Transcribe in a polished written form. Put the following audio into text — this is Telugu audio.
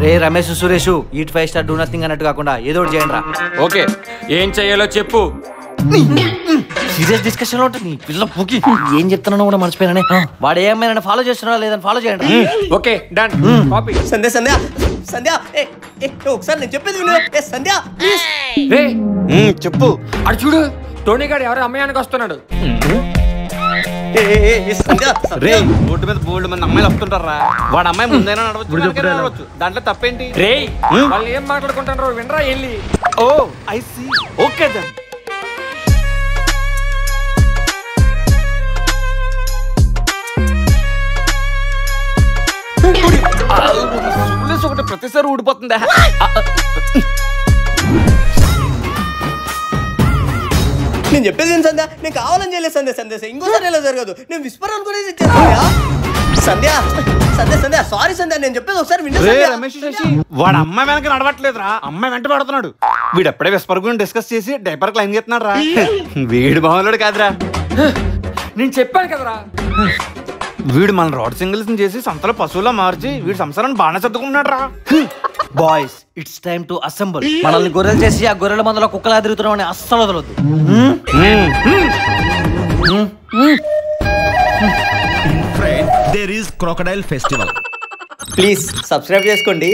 Ray Ramesh Suresh eat 5 star do nothing అన్నట్టు కాకుండా ఏదో ఒకటి చేయండి రా. ఓకే ఏం చెయ్యాలో చెప్పు. సీరియస్ డిస్కషన్ లో ఉంటుంది పిల్ల పూకి ఏం చెప్తున్నానో కూడా మర్చిపోయానే. వాడు ఏమైనా ఫాలో చేస్తున్నాడా లేదని ఫాలో చేయండి. Okay done. కాపీ. సంధ్య సంధ్య సంధ్య ఒకసారి నేను చెప్పేది విను. సంధ్య రే చెప్పు. అడు చూడు టోనీ గారు ఎవరో అమ్మాయానికి వస్తున్నాడు. రే రోడ్డు మీద బోల్డ్ మంది అమ్మాయిలు వస్తుంటారా, వాడు అమ్మాయి ముందైనా నడవచ్చు, దాంట్లో తప్పేంటి? రే వాళ్ళు ఏం మాట్లాడుకుంటారో వినరా వెళ్ళి. Oh I see. Okay then. ఒకటి ప్రతిసారి ఊడిపోతుందా? నేను చెప్పేది ఏం సంధ్య, నేను కావాలని చేయలేదు సంధ్య. సంధ్య ఇంకోసారి ఎలా జరగదు. నేను విస్పర్ అనుకునేది సంధ్య. సంధ్య సంధ్య సారీ సంధ్య, నేను చెప్పేది ఒకసారి విను. రమేష్ శశి వాడు అమ్మాయి వెనక నడవట్లేదురా, అమ్మాయి వెంట పడుతున్నాడు. వీడు ఎప్పుడే విస్పర్ గురించి డిస్కస్ చేసి డైపర్ క్లైమ్ చేస్తున్నాడు రా. వీడు బాగున్నాడు కాదురా. నేను చెప్పాను కదరా, వీడు మన రోడ్ సింగిల్స్ చేసి సంతలో పశువులా మార్చి వీడి సంసారాన్ని బాగానే సర్దుకుంటున్నాడు రా. Boys it's time to assemble. మనల్ని గొర్రెలు చేసి ఆ గొర్రెల మందులో కుక్కలా తిరుగుతున్నామని అస్సలు వదలొద్దు. There is crocodile festival. Please subscribe చేసుకోండి.